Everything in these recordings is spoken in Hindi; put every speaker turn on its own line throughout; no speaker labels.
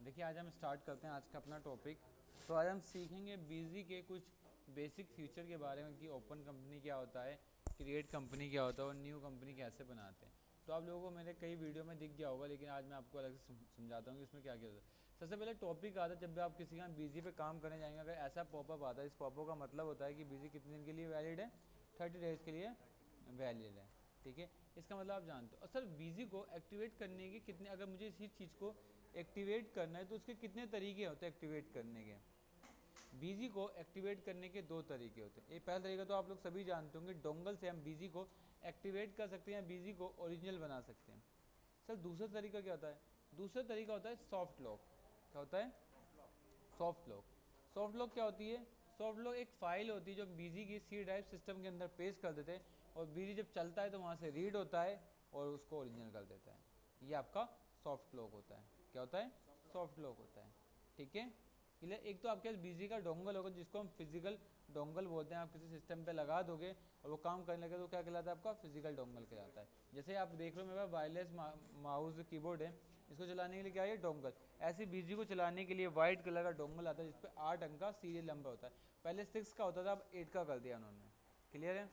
देखिए आज हम स्टार्ट करते हैं आज का अपना टॉपिक। तो आज हम सीखेंगे बिजी के कुछ बेसिक फीचर के बारे में कि ओपन कंपनी क्या होता है, क्रिएट कंपनी क्या होता है और न्यू कंपनी कैसे बनाते हैं। तो आप लोगों को मेरे कई वीडियो में दिख गया होगा, लेकिन आज मैं आपको अलग से समझाता हूँ कि इसमें क्या क्या होता है। सबसे पहले टॉपिक आता है, जब भी आप किसी का बिजी पे काम करने जाएंगे, अगर ऐसा पॉपअप आता है, इस पॉपअप का मतलब होता है कि बिजी कितने दिन के लिए वैलिड है, 30 डेज के लिए वैलिड है। ठीक है, इसका मतलब आप जानते हो। और सर बिजी को एक्टिवेट करने के कितने, अगर मुझे इसी चीज़ को एक्टिवेट करना है तो उसके कितने तरीके होते हैं एक्टिवेट करने के। बीजी को एक्टिवेट करने के दो तरीके होते हैं। एक पहला तरीका तो आप लोग सभी जानते होंगे, डोंगल से हम बीजी को एक्टिवेट कर सकते हैं, बीजी को ओरिजिनल बना सकते हैं। सर दूसरा तरीका क्या होता है? दूसरा तरीका होता है सॉफ्ट लॉक। क्या होता है? Soft lock. सॉफ्ट लॉक क्या होती है? सॉफ्ट लॉक एक फाइल होती है जो बीजी की सी ड्राइव सिस्टम के अंदर पेस्ट कर देते हैं, और बीजी जब चलता है तो वहाँ से रीड होता है और उसको ओरिजिनल कर देता है। ये आपका सॉफ्ट लॉक होता है। क्या होता है? सॉफ्ट लॉक होता है। ठीक है, एक तो आपके पास बिजी का डोंगल होगा जिसको हम फिजिकल डोंगल बोलते हैं। आप किसी सिस्टम पे लगा दोगे और वो काम करने लगे तो क्या कहलाता है? आपका फिजिकल डोंगल कहलाता है। जैसे आप देख लो मेरे पास वायरलेस माउस कीबोर्ड है, इसको चलाने के लिए क्या है? डोंगल। ऐसे बिजी को चलाने के लिए वाइट कलर का डोंगल आता है जिसपे 8 अंक का सीरियल नंबर होता है। पहले 6 का होता था, अब 8 का कर दिया उन्होंने। क्लियर है?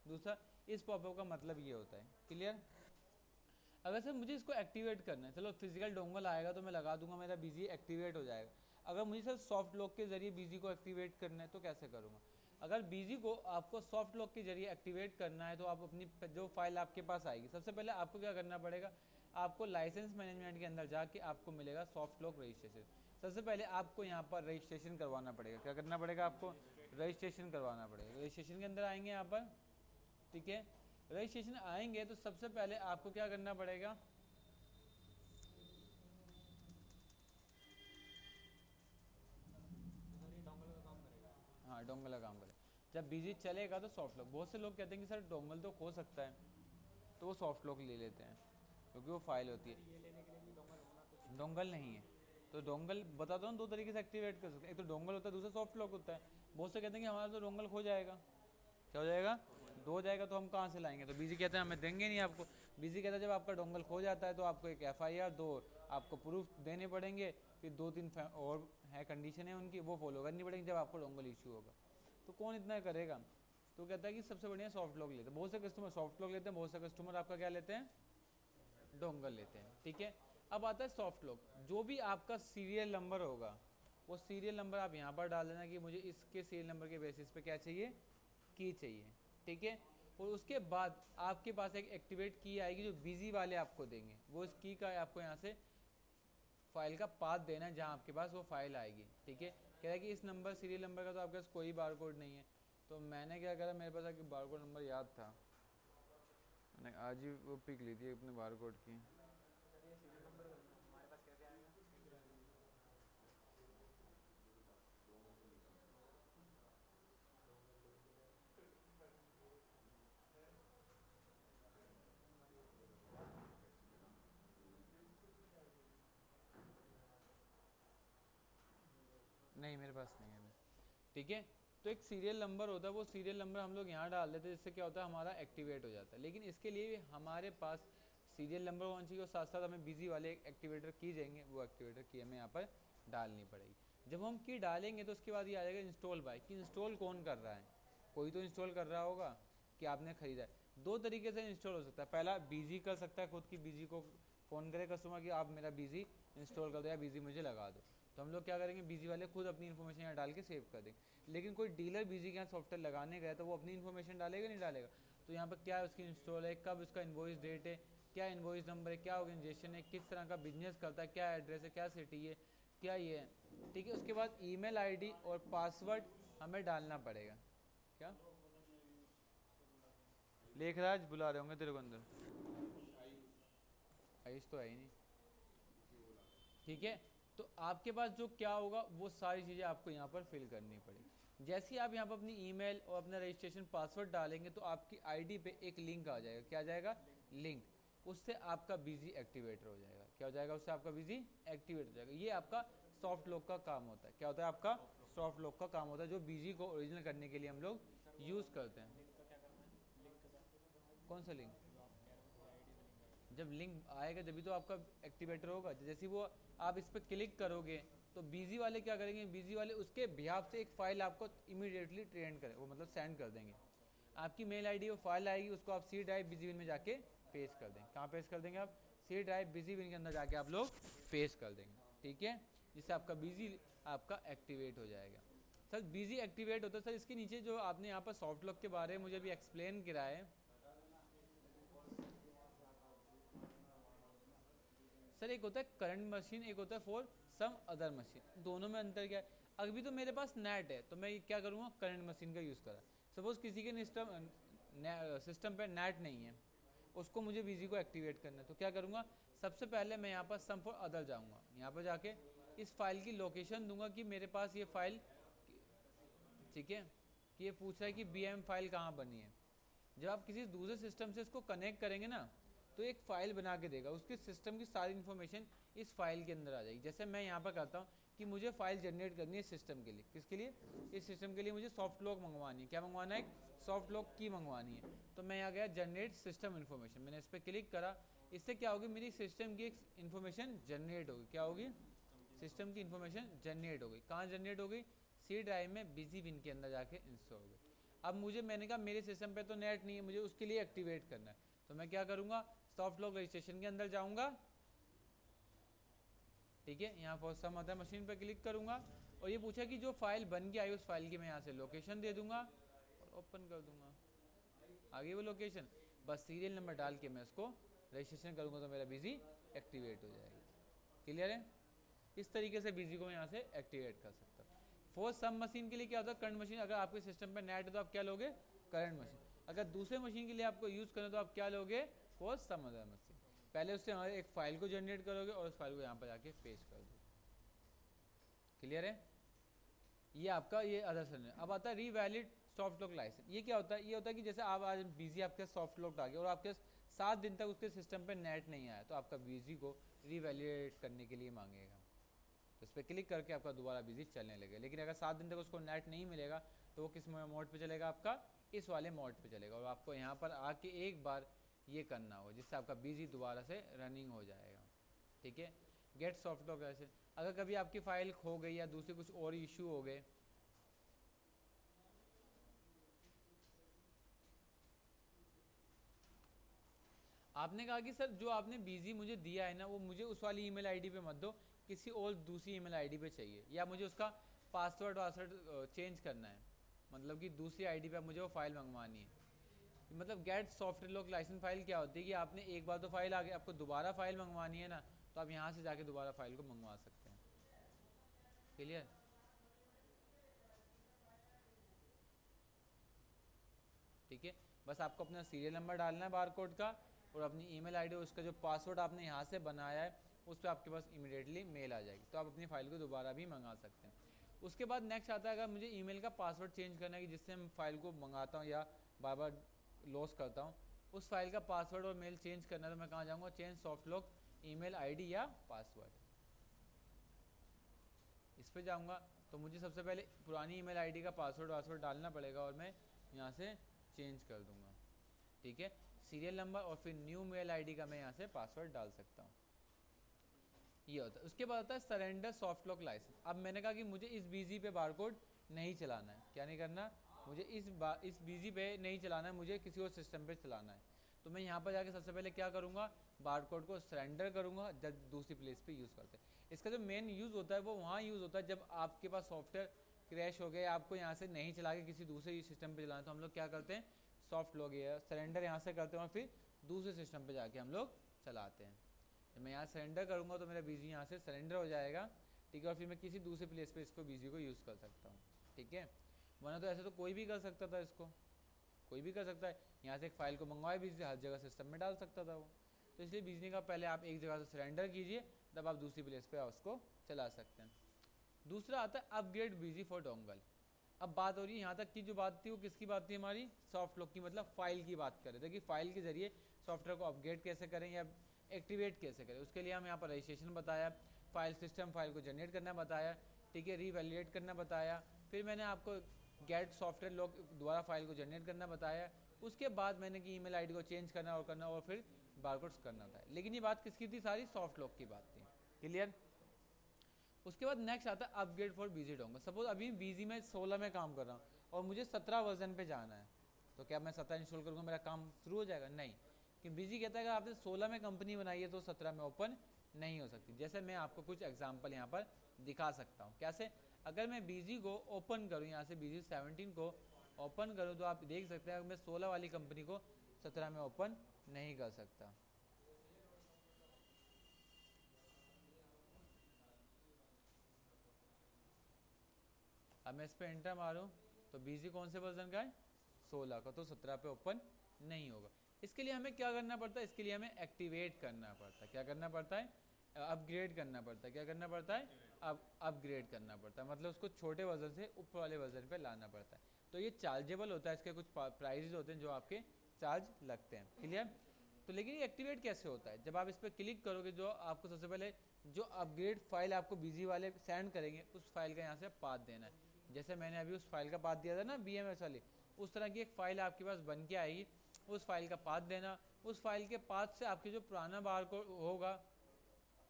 दूसरा, इस पॉपअप का मतलब ये होता है। क्लियर? अगर सर मुझे इसको एक्टिवेट करना है, चलो फिजिकल डोंगल आएगा तो मैं लगा दूंगा, मेरा बिजी एक्टिवेट हो जाएगा। अगर मुझे सर सॉफ्ट लॉक के जरिए बिजी को एक्टिवेट करना है तो कैसे करूँगा? अगर बिजी को आपको सॉफ्ट लॉक के जरिए एक्टिवेट करना है तो आप अपनी जो फाइल आपके पास आएगी, सबसे पहले आपको क्या करना पड़ेगा? आपको लाइसेंस मैनेजमेंट के अंदर जाके आपको मिलेगा सॉफ्ट लॉक रजिस्ट्रेशन। सबसे पहले आपको यहाँ पर रजिस्ट्रेशन करवाना पड़ेगा। क्या करना पड़ेगा आपको? रजिस्ट्रेशन करवाना पड़ेगा। रजिस्ट्रेशन के अंदर आएंगे यहाँ पर। ठीक है, रजिस्ट्रेशन आएंगे तो सबसे पहले आपको क्या करना पड़ेगा? हाँ, डोंगल का काम करें। जब बिजी चलेगा तो सॉफ्ट लॉक। बहुत से लोग कहते हैं कि सर डोंगल तो खो सकता है, तो वो सॉफ्ट लॉक ले लेते हैं क्योंकि वो फाइल होती है। डोंगल नहीं है तो डोंगल बताता हूँ, दो तरीके से एक्टिवेट कर सकते हैं। एक तो डोंगल होता है, दूसरा सॉफ्ट लॉक होता है। बहुत से कहते हैं कि हमारा तो डोंगल खो जाएगा। क्या हो जाएगा? दो हो जाएगा तो हम कहाँ से लाएंगे? तो बीजी कहते हैं हमें देंगे नहीं आपको। बीजी कहता है जब आपका डोंगल खो जाता है तो आपको एक एफआईआर, दो आपको प्रूफ देने पड़ेंगे, फिर दो तीन और है कंडीशन है उनकी, वो फॉलो करनी पड़ेगी जब आपको डोंगल इशू होगा। तो कौन इतना करेगा? तो कहता है कि सबसे बढ़िया सॉफ्ट लॉक लेते हैं। बहुत से कस्टमर सॉफ्ट लॉक लेते हैं, बहुत से कस्टमर आपका क्या लेते हैं? डोंगल लेते हैं। ठीक है, अब आता है सॉफ्ट लॉक। जो भी आपका सीरियल नंबर होगा वो सीरियल नंबर आप यहाँ पर डाल देना कि मुझे इसके सीरियल नंबर के बेसिस पे क्या चाहिए? की चाहिए। ठीक है, और उसके बाद आपके पास एक एक्टिवेट की आएगी जो बिजी वाले आपको देंगे। वो इस की का आपको यहाँ से फाइल का पाथ देना है जहाँ आपके पास वो फाइल आएगी। ठीक है, कह रहा है कि इस नंबर सीरियल नंबर का तो आपके पास कोई बार कोड नहीं है। तो मैंने क्या करा, मेरे पास एक बार कोड नंबर याद था, मैंने आज ही वो पिक ली थी अपने बार कोड की। नहीं, मेरे पास नहीं है। ठीक है, तो एक सीरियल नंबर होता है, वो सीरियल नंबर हम लोग यहाँ डाल देते हैं, जिससे क्या होता है हमारा एक्टिवेट हो जाता है। लेकिन इसके लिए हमारे पास सीरियल नंबर होना चाहिए और साथ साथ हमें बिजी वाले एक एक्टिवेटर की जाएंगे, वो एक्टिवेटर की हमें यहाँ पर डालनी पड़ेगी। जब हम की डालेंगे तो उसके बाद ये आ जाएगा इंस्टॉल बाय, कि इंस्टॉल कौन कर रहा है? कोई तो इंस्टॉल कर रहा होगा कि आपने खरीदा है। दो तरीके से इंस्टॉल हो सकता है। पहला, बिजी कर सकता है, खुद की बिजी को फ़ोन करे कस्टमर कि आप मेरा बिजी इंस्टॉल कर दो या बिजी मुझे लगा दो। तो हम लोग क्या करेंगे, बिजी वाले खुद अपनी इन्फॉर्मेशन यहाँ डाल के सेव कर देंगे। लेकिन कोई डीलर बिजी के यहाँ सॉफ्टवेयर लगाने गया तो वो अपनी इन्फॉर्मेशन डालेगा नहीं डालेगा? तो यहाँ पर क्या है, उसकी इंस्टॉल है, कब उसका इन्वॉइस डेट है, क्या इन्वॉइस नंबर है, क्या ऑर्गेनाइजेशन है, किस तरह का बिजनेस करता है, क्या एड्रेस है, क्या सिटी है, क्या ये है। ठीक है, उसके बाद ईमेल आईडी और पासवर्ड हमें डालना पड़ेगा। क्या लेखराज बुला रहे होंगे तेरे को अंदर? आयुष तो है ही नहीं। ठीक है, तो आपके पास जो क्या होगा वो सारी चीज़ें आपको यहाँ पर फिल करनी पड़ेगी। जैसे ही आप यहाँ पर अपनी ईमेल और अपना रजिस्ट्रेशन पासवर्ड डालेंगे तो आपकी आईडी पे एक लिंक आ जाएगा। क्या आ जाएगा? लिंक। उससे आपका बिजी एक्टिवेटर हो जाएगा। क्या हो जाएगा? उससे आपका बिजी एक्टिवेट हो जाएगा। ये आपका सॉफ्ट लॉक का काम होता है। क्या होता है आपका? सॉफ्ट लॉक का काम होता है, जो बिजी को ओरिजिनल करने के लिए हम लोग यूज़ करते हैं। कौन सा लिंक? जब लिंक आएगा जब भी तो आपका एक्टिवेटर होगा। जैसे वो आप इस पर क्लिक करोगे तो बिजी वाले क्या करेंगे, बिजी वाले उसके बिहाफ से एक फाइल आपको इमीडिएटली ट्रेंड करें, वो मतलब सेंड कर देंगे। आपकी मेल आईडी वो फाइल आएगी, उसको आप सी ड्राइव बिजी विन में जाके पेस्ट कर देंगे। कहाँ पेस्ट कर देंगे आप, सी ड्राइव बिजी विन के अंदर जाके आप लोग पेस्ट कर देंगे, ठीक है, जिससे आपका बिजी आपका एक्टिवेट हो जाएगा। सर बिजी एक्टिवेट होता है सर, इसके नीचे जो आपने यहाँ पर सॉफ्ट लॉक के बारे में मुझे भी एक्सप्लेन करा है सर, एक होता है करंट मशीन, एक होता है फॉर सम अदर मशीन, दोनों में अंतर क्या है। अभी तो मेरे पास नेट है तो मैं क्या करूँगा, करंट मशीन का यूज़ करा। सपोज किसी के सिस्टम पे नेट नहीं है, उसको मुझे बिजी को एक्टिवेट करना है, तो क्या करूँगा, सबसे पहले मैं यहाँ पर सम फॉर अदर जाऊँगा, यहाँ पर जाके इस फाइल की लोकेशन दूंगा कि मेरे पास ये फाइल, ठीक है, कि ये पूछ रहा है कि BM फाइल कहाँ बनी है। जब आप किसी दूसरे सिस्टम से इसको कनेक्ट करेंगे ना, तो एक फ़ाइल बना के देगा, उसके सिस्टम की सारी इन्फॉर्मेशन इस फाइल के अंदर आ जाएगी। जैसे मैं यहाँ पर करता हूँ कि मुझे फाइल जनरेट करनी है सिस्टम के लिए, किसके लिए, इस सिस्टम के लिए मुझे सॉफ्ट लॉक मंगवानी है। क्या मंगवाना है, सॉफ्ट लॉक की मंगवानी है। तो मैं यहाँ गया जनरेट सिस्टम इन्फॉर्मेशन, मैंने इस पर क्लिक करा। इससे क्या होगी, मेरी सिस्टम की एक इन्फॉर्मेशन जनरेट होगी। क्या होगी, सिस्टम की इन्फॉर्मेशन जनरेट हो गई। कहाँ जनरेट हो गई, सी ड्राइव में बिजी विन के अंदर जाके इंस्टॉल हो गई। अब मुझे, मैंने कहा मेरे सिस्टम पे तो नेट नहीं है, मुझे उसके लिए एक्टिवेट करना है, तो मैं क्या करूँगा, सॉफ्ट लॉक रजिस्ट्रेशन के अंदर जाऊँगा, ठीक है, यहाँ फॉर सम अदर मशीन पर क्लिक करूँगा और ये पूछा कि जो फाइल बन के आई उस फाइल की मैं यहाँ से लोकेशन दे दूँगा और ओपन कर दूँगा, आगे वो लोकेशन, बस सीरियल नंबर डाल के मैं उसको रजिस्ट्रेशन करूँगा तो मेरा बिजी एक्टिवेट हो जाएगी। क्लियर है, इस तरीके से बिजी को मैं यहाँ से एक्टिवेट कर सकता हूँ। फॉर सम मशीन के लिए क्या होता है, करंट मशीन, अगर आपके सिस्टम पे नेट है तो आप क्या लोगे, करंट मशीन। अगर दूसरे मशीन के लिए आपको यूज़ करना तो आप क्या लोगे, फॉर सम अदर मशीन। पहले उससे हमारे एक फाइल को जनरेट करोगे और उस फाइल को यहाँ पर जाके पेस्ट कर दो। क्लियर है, ये आपका ये अदर सर्वर। अब आता है रीवैलिड सॉफ्ट लॉक लाइसेंस। ये क्या होता है, ये होता है कि जैसे आप आज बिजी आपके सॉफ्ट लॉक आ गया और आपके 7 दिन तक उसके सिस्टम पे नेट नहीं आया, तो आपका बिजी को रीवैलिडेट करने के लिए मांगेगा। तो इस पर क्लिक करके आपका दोबारा बिजी चलने लगेगा। लेकिन अगर 7 दिन तक उसको नेट नहीं मिलेगा तो वो किस मोड पे चलेगा, आपका इस वाले मोड पे चलेगा और आपको यहाँ पर आके एक बार ये करना होगा, जिससे आपका बिजी दोबारा से रनिंग हो जाएगा। ठीक है, गेट सॉफ्ट लॉक लाइसेंस। अगर कभी आपकी फाइल खो गई या दूसरे कुछ और इशू हो गए, आपने कहा कि सर जो आपने बिजी मुझे दिया है ना, वो मुझे उस वाली ईमेल आईडी पे मत दो, किसी और दूसरी ईमेल आईडी पे चाहिए, या मुझे उसका पासवर्ड चेंज करना है, मतलब कि दूसरी आईडी पे मुझे वो फाइल मंगवानी है। मतलब get software lock license file क्या होती है कि आपने एक बार तो फाइल आ गई, आपको दोबारा फाइल मंगवानी है ना, तो आप यहाँ से जाके दोबारा फाइल को मंगवा सकते हैं। क्लियर, ठीक है, बस आपको अपना सीरियल नंबर डालना है बारकोड का और अपनी ईमेल आईडी, उसका जो पासवर्ड आपने यहाँ से बनाया है उस पर आपके पास इमीडिएटली मेल आ जाएगी, तो आप अपनी फाइल को दोबारा भी मंगा सकते हैं। उसके बाद नेक्स्ट आता है, अगर मुझे ईमेल का पासवर्ड चेंज करना है कि जिससे मैं फाइल को मंगाता हूँ या बार बार लॉस करता हूँ, उस फाइल का पासवर्ड और मेल चेंज करना है, तो मैं कहाँ जाऊँगा, change soft lock email ID या पासवर्ड, इस पर जाऊँगा। तो मुझे सबसे पहले पुरानी ईमेल आईडी का पासवर्ड डालना पड़ेगा और मैं यहाँ से चेंज कर दूँगा। ठीक है, सीरियल नंबर और फिर न्यू मेल आईडी का मैं यहाँ से पासवर्ड डाल सकता हूँ, ये होता है। उसके बाद आता है सरेंडर सॉफ्ट लॉक लाइसेंस। अब मैंने कहा कि मुझे इस बीजी पे बारकोड नहीं चलाना है, क्या नहीं करना, मुझे इस बीजी पे नहीं चलाना है, मुझे किसी और सिस्टम पे चलाना है। तो मैं यहाँ पर जाके सबसे पहले क्या करूँगा, बारकोड को सरेंडर करूँगा जब दूसरी प्लेस पे यूज़ करते हैं। इसका जो मेन यूज़ होता है वो वहाँ यूज़ होता है जब आपके पास सॉफ्टवेयर क्रैश हो गया, आपको यहाँ से नहीं चला के किसी दूसरे सिस्टम पर चलाना, तो हम लोग क्या करते हैं, सॉफ्ट लॉक या सरेंडर यहाँ से करते हैं और फिर दूसरे सिस्टम पे जाके हम लोग चलाते हैं। जब मैं यहाँ सरेंडर करूँगा तो मेरा बीजी यहाँ से सरेंडर हो जाएगा, ठीक है, और फिर मैं किसी दूसरे प्लेस पे इसको बीजी को यूज़ कर सकता हूँ। ठीक है, वरना तो ऐसे तो कोई भी कर सकता था, इसको कोई भी कर सकता है, यहाँ से एक फाइल को मंगवाए बीजी से हर जगह सिस्टम में डाल सकता था वो। तो इसलिए बीजी का पहले आप एक जगह से सरेंडर कीजिए, तब आप दूसरी प्लेस पर उसको चला सकते हैं। दूसरा आता है अपग्रेड बीजी फॉर डोंगल। अब बात हो रही है यहाँ तक की जो बात थी वो किसकी बात थी, हमारी सॉफ्ट लॉक की, मतलब फाइल की बात कर रहे थे कि फाइल के जरिए सॉफ्टवेयर को अपग्रेड कैसे करें या एक्टिवेट कैसे करें। उसके लिए हम यहाँ पर रजिस्ट्रेशन बताया, फाइल सिस्टम फाइल को जनरेट करना बताया, ठीक है, रीवैलिडेट करना बताया, फिर मैंने आपको गेट सॉफ्टवेयर लॉक दोबारा फाइल को जनरेट करना बताया। उसके बाद मैंने कि ईमेल आईडी को चेंज करना और फिर बारकोड्स करना था। लेकिन ये बात किसकी थी, सारी सॉफ्ट लॉक की बात थी। क्लियर, उसके बाद नेक्स्ट आता है upgrade for BG dongle. Suppose अभी बीजी में 16 में काम कर रहा हूँ और मुझे 17 वर्जन पे जाना है, तो क्या मैं 17 इंस्टॉल करूँगा मेरा काम शुरू हो जाएगा? नहीं, कि बीजी कहता है कि आपने 16 में कंपनी बनाई है तो 17 में ओपन नहीं हो सकती। जैसे मैं आपको कुछ एग्जाम्पल यहाँ पर दिखा सकता हूँ। कैसे? अगर मैं बीजी को ओपन करूँ, यहाँ से बीजी 17 को ओपन करूँ तो आप देख सकते हैं मैं 16 वाली कंपनी को 17 में ओपन नहीं कर सकता। अब मैं इस पर एंटर मारूँ तो बीजी कौन से वर्जन का है? 16 का, तो 17 पे ओपन नहीं होगा। इसके लिए हमें क्या करना पड़ता है? इसके लिए हमें एक्टिवेट करना पड़ता है। क्या करना पड़ता है? अपग्रेड करना पड़ता है। क्या करना पड़ता है? अपग्रेड करना पड़ता है, मतलब उसको छोटे वर्जन से ऊपर वाले वर्जन पे लाना पड़ता है। तो ये चार्जेबल होता है, इसके कुछ प्राइजेज होते हैं जो आपके चार्ज लगते हैं। क्लियर? तो लेकिन ये एक्टिवेट कैसे होता है? जब आप इस पर क्लिक करोगे, जो आपको सबसे पहले जो अपग्रेड फाइल आपको बीजी वाले सेंड करेंगे उस फाइल का यहाँ से पाथ देना है। जैसे मैंने अभी उस फाइल का पाथ दिया था ना BMS वाली, उस तरह की एक फ़ाइल आपके पास बन के आएगी, उस फाइल का पाथ देना। उस फाइल के पाथ से आपके जो पुराना बार कोड होगा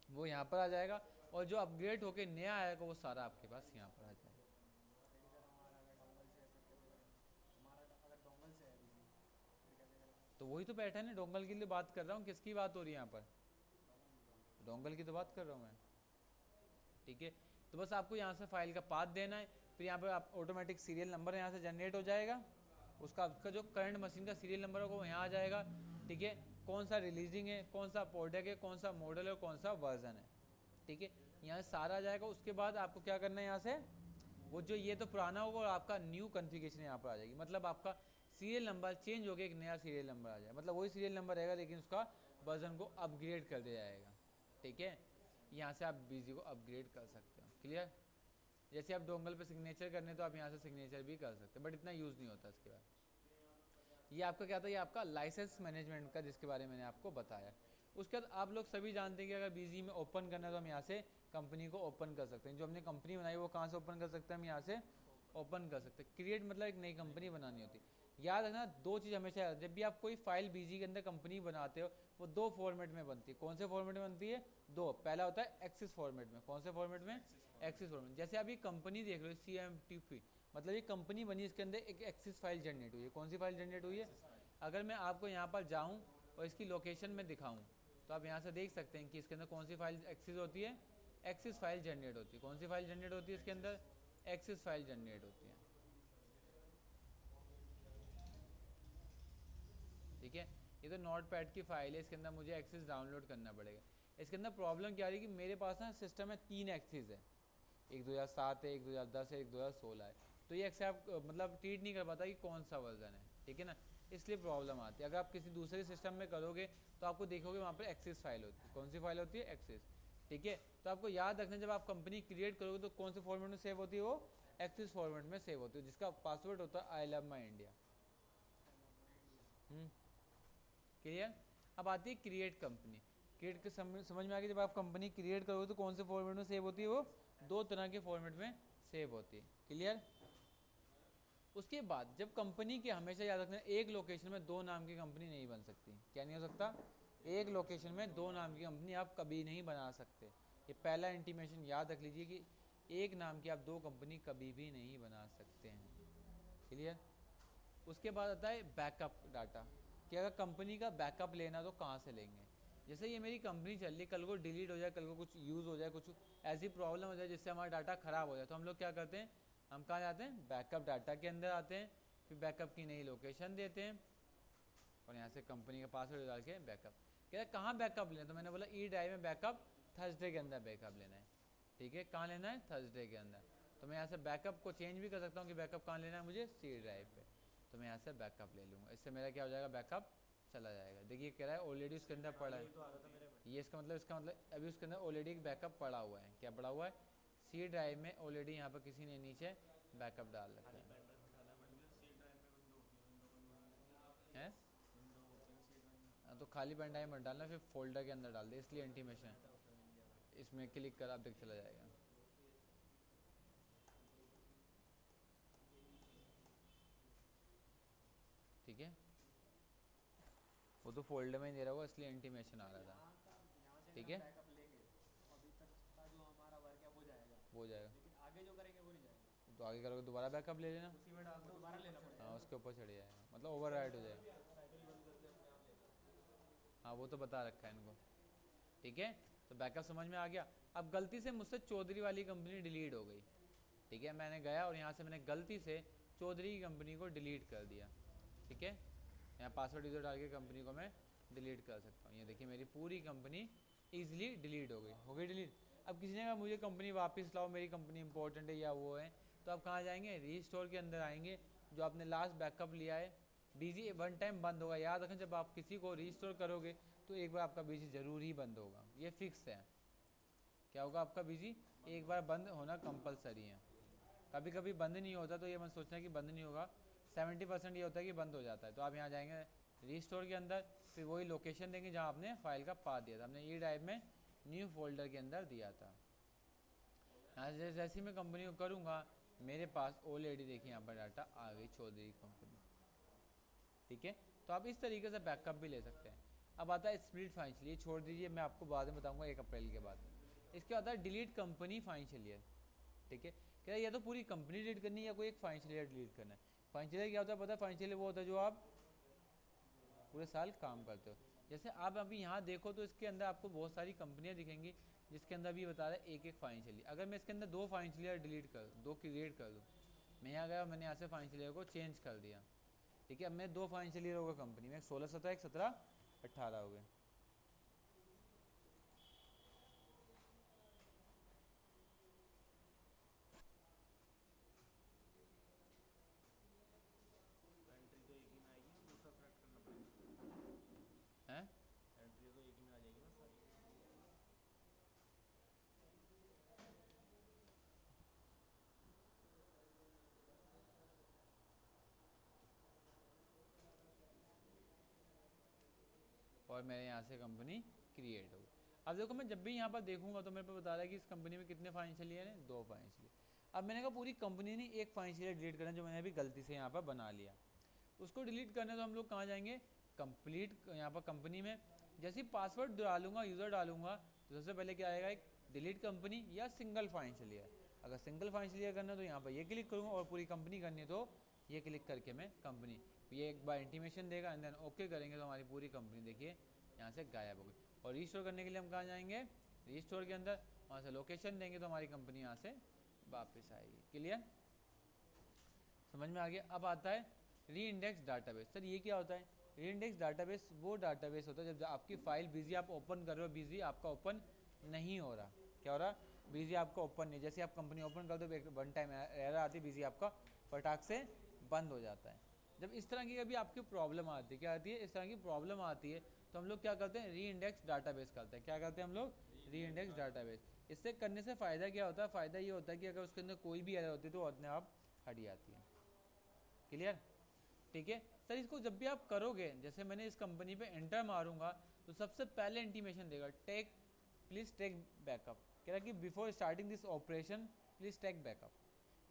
वो यहाँ पर आ जाएगा, और जो अपग्रेड होके नया आएगा वो सारा आपके पास यहाँ पर आ जाएगा। तो वही तो पैटर्न है, डोंगल के लिए बात कर रहा हूँ। किसकी बात हो रही है यहाँ पर? डोंगल की तो बात कर रहा हूँ मैं। ठीक है, तो बस आपको यहाँ से फाइल का पाथ देना है, फिर यहाँ पर आप ऑटोमेटिक सीरियल नंबर यहाँ से जनरेट हो जाएगा। उसका जो करंट मशीन का सीरियल नंबर होगा वो यहाँ आ जाएगा। ठीक है, कौन सा रिलीजिंग है, कौन सा प्रोडक्ट है, कौन सा मॉडल है, कौन सा वर्जन है। ठीक है, यहाँ सारा आ जाएगा। उसके बाद आपको क्या करना है, यहाँ से वो जो ये तो पुराना होगा और आपका न्यू कॉन्फ़िगरेशन यहाँ पर आ जाएगी। मतलब आपका सीरियल नंबर चेंज हो गया, एक नया सीरियल नंबर आ जाएगा। मतलब वही सीरियल नंबर रहेगा लेकिन उसका वर्जन को अपग्रेड कर दिया जाएगा। ठीक है, यहाँ से आप बीजी को अपग्रेड कर सकते हो। क्लियर? जैसे आप डोंगल पे सिग्नेचर करने तो आप यहाँ से सिग्नेचर भी कर सकते हैं, बट इतना यूज़ नहीं होता। इसके बाद ये आपका क्या था, ये आपका लाइसेंस मैनेजमेंट का, जिसके बारे में मैंने आपको बताया। उसके बाद आप लोग सभी जानते हैं कि अगर बीजी में ओपन करना है तो हम यहाँ से कंपनी को ओपन कर सकते हैं। जो हमने कंपनी बनाई वो कहाँ से ओपन कर सकते हैं? हम यहाँ से ओपन कर सकते हैं। क्रिएट मतलब एक नई कंपनी बनानी होती है। याद रखना दो चीज़ हमेशा, जब भी आप कोई फाइल बीजी के अंदर कंपनी बनाते हो वो दो फॉर्मेट में बनती है। कौन से फॉर्मेट में बनती है? दो। पहला होता है एक्सिस फॉर्मेट में। कौन से फॉर्मेट में? Axis format. जैसे आप ये कंपनी देख रहे हो CMTP, मतलब ये कंपनी बनी, इसके अंदर एक एक्सिस फाइल जनरेट हुई है। कौन सी फाइल जनरेट हुई है? अगर मैं आपको यहाँ पर जाऊँ और इसकी लोकेशन में दिखाऊँ तो आप यहाँ से देख सकते हैं कि इसके अंदर कौन सी फाइल एक्सिस होती है? एक्सिस फाइल जनरेट होती है। कौन सी फाइल जनरेट होती है इसके अंदर? एक्सिस फाइल जनरेट होती है। ठीक है, ये तो नोटपैड की फाइल है, इसके अंदर मुझे एक्सिस डाउनलोड करना पड़ेगा। इसके अंदर प्रॉब्लम क्या आ रही है कि मेरे पास ना सिस्टम में 3 एक्सिस है, एक 2007 है, एक 2010 है, एक 2016 है। तो ये एक्सेप्ट मतलब ट्रीट नहीं कर पाता कि कौन सा वर्जन है। ठीक है ना, इसलिए प्रॉब्लम आती है। अगर आप किसी दूसरे सिस्टम में करोगे तो आपको देखोगे वहाँ पर एक्सिस फाइल होती है। कौन सी फाइल होती है? एक्सिस। ठीक है, तो आपको याद रखना जब आप कंपनी क्रिएट करोगे तो कौन से फॉर्मेट में सेव होती है? वो एक्सिस फॉर्मेट में सेव होती है, जिसका पासवर्ड होता है I love my India. Clear? अब आती है क्रिएट कंपनी। क्रिएट के समझ में आ गई, जब आप कंपनी क्रिएट करोगे तो कौन से फॉर्मेट में सेव होती है? वो दो तरह के फॉर्मेट में सेव होती है। क्लियर? उसके बाद जब कंपनी के, हमेशा याद रखना, एक लोकेशन में दो नाम की कंपनी नहीं बन सकती। क्या नहीं हो सकता? एक लोकेशन में दो नाम की कंपनी आप कभी नहीं बना सकते। ये पहला इंटीमेशन याद रख लीजिए कि एक नाम की आप दो कंपनी कभी भी नहीं बना सकते हैं। क्लियर? उसके बाद आता है बैकअप डाटा, कि अगर कंपनी का बैकअप लेना तो कहाँ से लेंगे। जैसे ये मेरी कंपनी चल रही, कल को डिलीट हो जाए, कल को कुछ यूज़ हो जाए, कुछ ऐसी प्रॉब्लम हो जाए जिससे हमारा डाटा ख़राब हो जाए, तो हम लोग क्या करते हैं? हम कहाँ जाते हैं? बैकअप डाटा के अंदर आते हैं, फिर बैकअप की नई लोकेशन देते हैं और यहाँ से कंपनी का पासवर्ड डाल के बैकअप। कह रहे कहाँ बैकअप लेना? तो मैंने बोला ई ड्राइव में बैकअप, थर्सडे के अंदर बैकअप लेना है। ठीक है, कहाँ लेना है? थर्सडे के अंदर। तो मैं यहाँ से बैकअप को चेंज भी कर सकता हूँ कि बैकअप कहाँ लेना है मुझे? C ड्राइव पे। तो मैं यहाँ से बैकअप ले लूँगा, इससे मेरा क्या हो जाएगा? बैकअप चला जाएगा। देखिए कह रहा है ऑलरेडी उसके अंदर पड़ा है, ये इसका मतलब अभी उसके अंदर ऑलरेडी एक बैकअप पड़ा हुआ है। क्या पड़ा हुआ है? C ड्राइव में ऑलरेडी यहाँ पर किसी ने नीचे बैकअप डाल रखा है। तो खाली पेन ड्राइव मत डालना, फिर फोल्डर के अंदर डाल दे, इसलिए इंटीमेशन इसमें क्लिक कर आप देख चला जाएगा। ठीक है, वो तो फोल्डर में ही दे रहा होगा इसलिए इंटीमेशन आ रहा था। ठीक है, वो हो जाएगा।
लेकिन आगे जो करेंगे वो नहीं जाएगा,
तो आगे करोगे दोबारा बैकअप ले लेना,
उसी में डाल दो, दोबारा लेना पड़ेगा।
हाँ उसके ऊपर चढ़ जाएगा, मतलब ओवर हो जाएगा।
साइकिल ही बंद करके अपने आप लेगा।
हाँ वो तो बता रखा है इनको, ठीक है। तो बैकअप समझ में आ गया। अब गलती से मुझसे चौधरी वाली कंपनी डिलीट हो गई, ठीक है, मैंने गया और यहाँ से मैंने गलती से चौधरी की कंपनी को डिलीट कर दिया, ठीक है। यहाँ पासवर्ड यूज़र डाल के कंपनी को मैं डिलीट कर सकता हूँ। ये देखिए मेरी पूरी कंपनी ईजिली डिलीट हो गई डिलीट। अब किसी ने कहा मुझे कंपनी वापस लाओ, मेरी कंपनी इंपॉर्टेंट है या वो है, तो आप कहाँ जाएंगे, रीस्टोर के अंदर आएंगे। जो आपने लास्ट बैकअप लिया है, बीजी वन टाइम बंद होगा, याद रखें जब आप किसी को रीस्टोर करोगे तो एक बार आपका बीजी ज़रूर ही बंद होगा, ये फिक्स है। क्या होगा, आपका बीजी एक बार बंद होना कंपलसरी है। कभी कभी बंद नहीं होता, तो ये मत सोचना कि बंद नहीं होगा, 70% ये होता है कि बंद हो जाता है। तो आप यहाँ जाएंगे रीस्टोर के अंदर, फिर वही लोकेशन देंगे जहाँ आपने फाइल का पाथ दिया था, हमने ई ड्राइव में न्यू फोल्डर के अंदर दिया था। यहाँ से जैसे ही मैं कंपनी को करूँगा, मेरे पास ऑलरेडी देखिए यहाँ पर डाटा आ गई चौधरी कंपनी, ठीक है। तो आप इस तरीके से बैकअप भी ले सकते हैं। अब आता है स्प्लिट फाइनेंशियल, छोड़ दीजिए, मैं आपको बाद में बताऊंगा 1 अप्रैल के बाद। इसके बाद है डिलीट कंपनी फाइनेंशियल ईयर, ठीक है। क्या या तो पूरी कंपनी डिलीट करनी है या कोई एक फाइनेंशियल ईयर डिलीट करना है। फाइनेंशियल ईयर क्या होता है पता है, फाइनेंशियल ईयर वो होता है जो आप पूरे साल काम करते हो। जैसे आप अभी यहाँ देखो तो इसके अंदर आपको बहुत सारी कंपनियाँ दिखेंगी, जिसके अंदर भी बता रहा है एक एक फाइनेंशियल ईयर। अगर मैं इसके अंदर 2 फाइनेंशियल ईयर डिलीट कर दो क्रिएट कर दूँ, मैं यहाँ गया, मैंने यहाँ से फाइनेंशियल ईयर को चेंज कर दिया, ठीक है। अब मैं 2 फाइनेंशियल ईयर होगा कंपनी में, 16-17, एक 17-18 हो गए।
एंट्री तो एक ही में आएगी, दूसरा सेलेक्ट करना पड़ेगा।
हैं
एंट्री तो एक ही में आ जाएगी ना सारी।
और मेरे यहाँ से कंपनी क्रिएट हो गई। अब देखो मैं जब भी यहाँ पर देखूंगा तो मेरे को बता रहा है कि इस कंपनी में कितने फाइनेंशियल ईयर हैं, 2 फाइनेंशियल ईयर। अब मैंने कहा पूरी कंपनी नहीं, एक फाइनेंशियल ईयर डिलीट करना जो मैंने अभी गलती से यहाँ पर बना लिया। उसको डिलीट करने तो हम लोग कहाँ जाएंगे, कंप्लीट यहाँ पर कंपनी में। जैसे ही पासवर्ड डालूंगा, यूज़र डालूंगा, तो सबसे पहले क्या आएगा, एक डिलीट कंपनी या सिंगल फाइनेंशियल ईयर। अगर सिंगल फाइनेंशियल ईयर करना है तो यहाँ पर ये क्लिक करूँगा, और पूरी कंपनी करनी है तो ये क्लिक करके मैं कंपनी, ये एक बार इंटीमेशन देगा एंड देन ओके करेंगे तो हमारी पूरी कंपनी देखिए यहाँ से गायब हो गई। और रीस्टोर करने के लिए हम कहाँ जाएंगे, रीस्टोर के अंदर, वहाँ से लोकेशन देंगे तो हमारी कंपनी यहाँ से वापस आएगी। क्लियर, समझ में आ गया। अब आता है री इंडेक्स डाटाबेस। सर ये क्या होता है, री इंडेक्स डाटाबेस वो डाटाबेस होता है जब आपकी फाइल बिजी आप ओपन कर रहे हो, बिजी आपका ओपन नहीं हो रहा, क्या हो रहा, बिजी आपका ओपन नहीं। जैसे आप कंपनी ओपन कर दो, वन टाइम एरर आती है, बिजी आपका फटाक से बंद हो जाता है। जब इस तरह की कभी आपकी प्रॉब्लम आती है, क्या आती है, इस तरह की प्रॉब्लम आती है, तो हम लोग क्या करते हैं, री इंडेक्स डाटाबेस करते हैं। क्या करते हैं हम लोग, री इंडेक्स डाटाबेस। इससे करने से फ़ायदा क्या होता है, फ़ायदा ये होता है कि अगर उसके अंदर कोई भी एरर होती है तो अपने आप हट जाती है। क्लियर, ठीक है। सर इसको जब भी आप करोगे, जैसे मैंने इस कंपनी पे एंटर मारूंगा तो सबसे पहले इंटीमेशन देगा, टेक प्लीज़ टेक बैकअप। कह रहा है कि before starting this operation please take backup,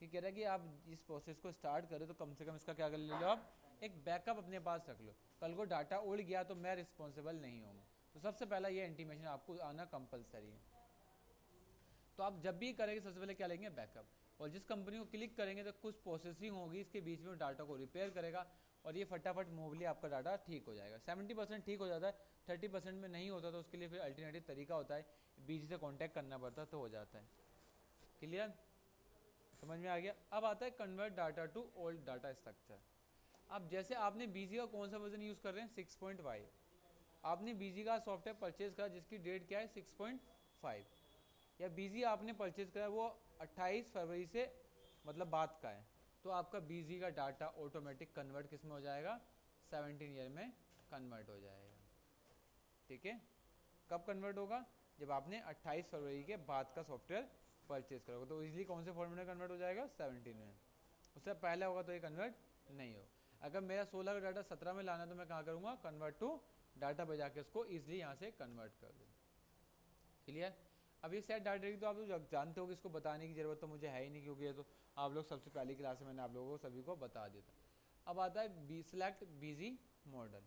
कि कह रहा है कि आप इस प्रोसेस को स्टार्ट करें तो कम से कम इसका क्या कर लो, आप एक बैकअप अपने पास रख लो, कल को डाटा उड़ गया तो मैं रिस्पॉन्सिबल नहीं हूँ। तो सबसे पहला ये इंटीमेशन आपको आना कंपलसरी है। तो आप जब भी करेंगे सबसे पहले क्या लेंगे, बैकअप। और जिस कंपनी को क्लिक करेंगे तो कुछ प्रोसेसिंग होगी, इसके बीच में डाटा को रिपेयर करेगा और ये फटाफट मूवली आपका डाटा ठीक हो जाएगा। 70% ठीक हो जाता है, 30% में नहीं होता तो उसके लिए फिर अल्टरनेटिव तरीका होता है, बीच से कॉन्टैक्ट करना पड़ता है तो हो जाता है। क्लियर, समझ में आ गया। अब आता है convert data to old data structure. अब जैसे आपने बीजी का कौन सा वर्जन यूज़ कर रहे हैं, 6.5। आपने बीजी का सॉफ्टवेयर परचेज करा जिसकी डेट क्या है, 6.5, या बीजी आपने परचेज करा वो 28 फरवरी से मतलब बाद का है, तो आपका बीजी का डाटा ऑटोमेटिक कन्वर्ट किस में हो जाएगा, 17 ईयर में कन्वर्ट हो जाएगा। ठीक है, कब कन्वर्ट होगा, जब आपने 28 फरवरी के बाद का सॉफ्टवेयर परचेज करोगे तो इजीली कौन से फॉर्मेट में कन्वर्ट हो जाएगा, 17 में। उससे पहले होगा तो ये कन्वर्ट नहीं हो। अगर मेरा 16 का डाटा 17 में लाना है तो मैं कहाँ करूँगा, कन्वर्ट टू डाटा बजा के उसको ईजिली यहाँ से कन्वर्ट कर दूँ। क्लियर। अब ये सेट डाटा तो आप लोग जानते हो कि इसको बताने की ज़रूरत तो मुझे है ही नहीं, क्योंकि ये तो आप लोग सबसे पहली क्लास में मैंने आप लोगों को सभी को बता दिया था। अब आता है सिलेक्ट बीजी मॉडल।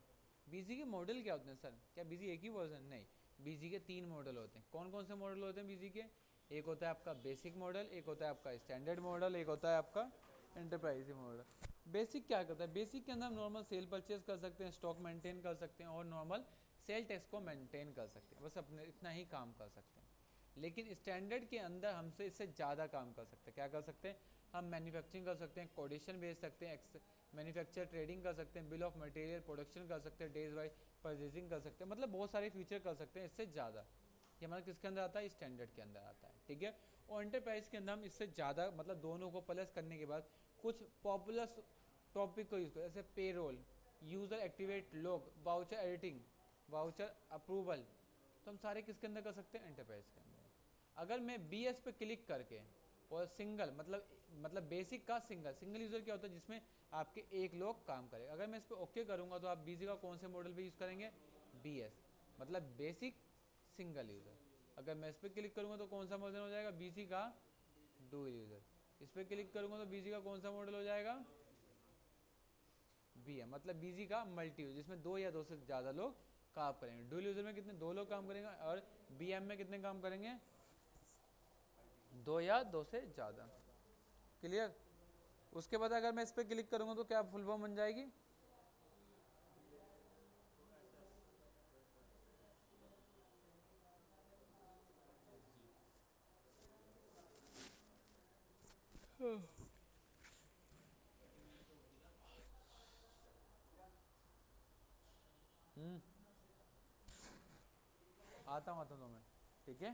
बीजी के मॉडल क्या होते हैं सर, क्या बीजी एक ही वर्जन, नहीं, बीजी के 3 मॉडल होते हैं। कौन कौन से मॉडल होते हैं बीजी के, एक होता है आपका बेसिक मॉडल, एक होता है आपका स्टैंडर्ड मॉडल, एक होता है आपका एंटरप्राइज मॉडल। बेसिक क्या करता है? बेसिक के अंदर हम नॉर्मल सेल परचेज कर सकते हैं, स्टॉक मेंटेन कर सकते हैं और नॉर्मल सेल टैक्स को मेंटेन कर सकते हैं, बस अपने इतना ही काम कर सकते हैं। लेकिन स्टैंडर्ड के अंदर हमसे इससे ज़्यादा काम कर सकते हैं। क्या कर सकते हैं? हम मैन्युफैक्चरिंग कर सकते हैं, कोटेशन भेज सकते हैं, मैन्युफैक्चर ट्रेडिंग कर सकते हैं, बिल ऑफ मटेरियल प्रोडक्शन कर सकते हैं, डेज वाइज परचेजिंग कर सकते हैं, मतलब बहुत सारे फीचर कर सकते हैं इससे ज़्यादा। ये हमारा किसके अंदर आता है? स्टैंडर्ड के अंदर आता है, ठीक है। और एंटरप्राइज के अंदर हम इससे ज़्यादा मतलब दोनों को प्लस करने के बाद कुछ पॉपुलर टॉपिक को यूज़ करें, जैसे payroll, user activate log, voucher editing, voucher approval, तो हम सारे किसके अंदर कर सकते हैं? एंटरप्राइज के अंदर। अगर मैं BS पे क्लिक करके और सिंगल मतलब बेसिक का सिंगल यूज़र क्या होता है? जिसमें आपके एक लोग काम करें। अगर मैं इस पर ओके करूँगा तो आप BZ का कौन से मॉडल पे यूज़ करेंगे? BS, मतलब बेसिक सिंगल यूज़र। अगर मैं इस पर क्लिक करूँगा तो कौन सा मॉडल हो जाएगा? BC का डुअल यूज़र। इस पर क्लिक करूँगा तो BC का कौन सा मॉडल हो जाएगा? BM, मतलब BC का मल्टी यूज़र, जिसमें दो या दो से ज़्यादा लोग काम करेंगे। डुअल यूज़र में कितने? दो लोग काम करेंगे। और BM में कितने काम करेंगे? दो या दो से ज़्यादा। क्लियर? उसके बाद अगर मैं इस पर क्लिक करूँगा तो क्या फुल फॉर्म बन जाएगी? आता हूँ तो मैं, ठीक है,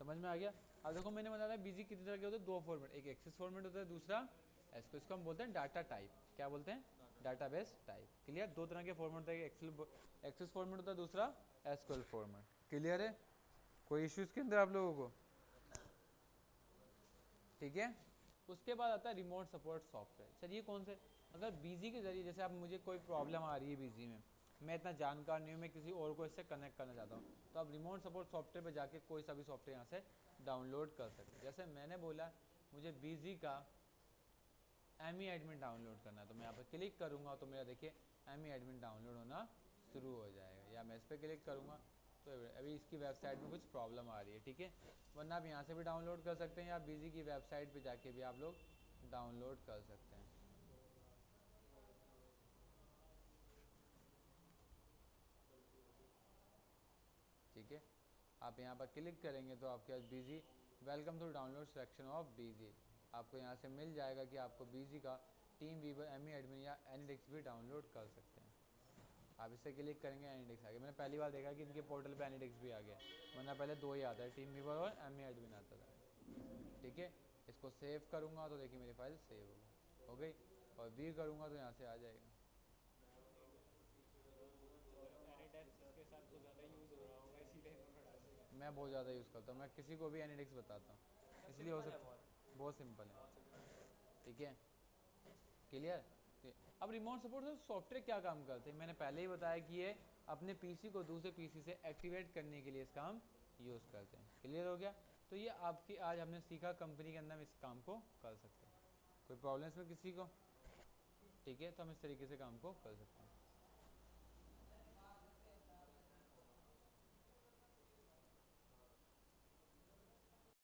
समझ में आ गया। अब देखो मैंने बताया BC कितने तरह के होते हैं? दो फॉर्मेट, एक एक्सेस फॉर्मेट होता है, दूसरा एसक्यूएल। इसको हम बोलते हैं डाटा टाइप। क्या बोलते हैं? Database type. क्लियर? दो तरह के फॉर्मेट होता है, एक्सेस फॉर्मेट होता है, दूसरा एसक्यूएल फॉर्मेट। क्लियर है? कोई इश्यूज के अंदर आप लोगों को? ठीक है। उसके बाद आता है रिमोट सपोर्ट सॉफ्टवेयर। सर ये कौन से? अगर BC के जरिए, जैसे आप मुझे कोई प्रॉब्लम आ रही है BC में, मैं इतना जानकार नहीं हूँ, मैं किसी और को इससे कनेक्ट करना चाहता हूँ, तो आप रिमोट सपोर्ट सॉफ्टवेयर पे जाके कोई सा भी सॉफ्टवेयर यहाँ से डाउनलोड कर सकते हैं। जैसे मैंने बोला मुझे BC का ME एडमिन डाउनलोड करना है, तो मैं यहाँ पर क्लिक करूँगा तो मेरा देखिए ME एडमिन डाउनलोड होना शुरू हो जाएगा। या मैं इस पर क्लिक करूँगा तो अभी इसकी वेबसाइट में कुछ प्रॉब्लम आ रही है, ठीक है। वरना आप यहाँ से भी डाउनलोड कर सकते हैं, या BC की वेबसाइट पे जाके भी आप लोग डाउनलोड कर सकते हैं। ठीक है, आप यहाँ पर क्लिक करेंगे तो आपके पास BC welcome to download section of BC, आपको यहाँ से मिल जाएगा कि आपको BC का टीम वीवर ME एडमिन या एनिडेक्स भी डाउनलोड कर सकते हैं। आप इससे क्लिक करेंगे, एनिडेक्स आ गया। मैंने पहली बार देखा कि इनके पोर्टल पे एनिडेक्स भी आ गया, वरना पहले दो ही आता है, टीम वीवर और ME एडमिन आता था। ठीक है, इसको सेव करूँगा तो देखिए मेरी फाइल सेव हो गई, और व्यू करूँगा तो यहाँ से आ जाएगा।
के साथ कुछ ज़्यादा यूज़ हो रहा होगा इसीलिए इन्होंने डाल दिया।
मैं बहुत ज़्यादा यूज़ करता हूँ, मैं किसी को भी एनिडेक्स बताता हूँ, इसलिए हो सकता है। बहुत सिंपल है, ठीक है, क्लियर। अब रिमोट सपोर्ट सॉफ्टवेयर क्या काम करते हैं? मैंने पहले ही बताया कि ये अपने PC को दूसरे PC से एक्टिवेट करने के लिए इसका हम यूज़ करते हैं। क्लियर हो गया? तो ये आपकी आज हमने सीखा कंपनी के अंदर हम इस काम को कर सकते हैं। कोई प्रॉब्लम इसमें किसी को? ठीक है, तो हम इस तरीके से काम को कर सकते हैं।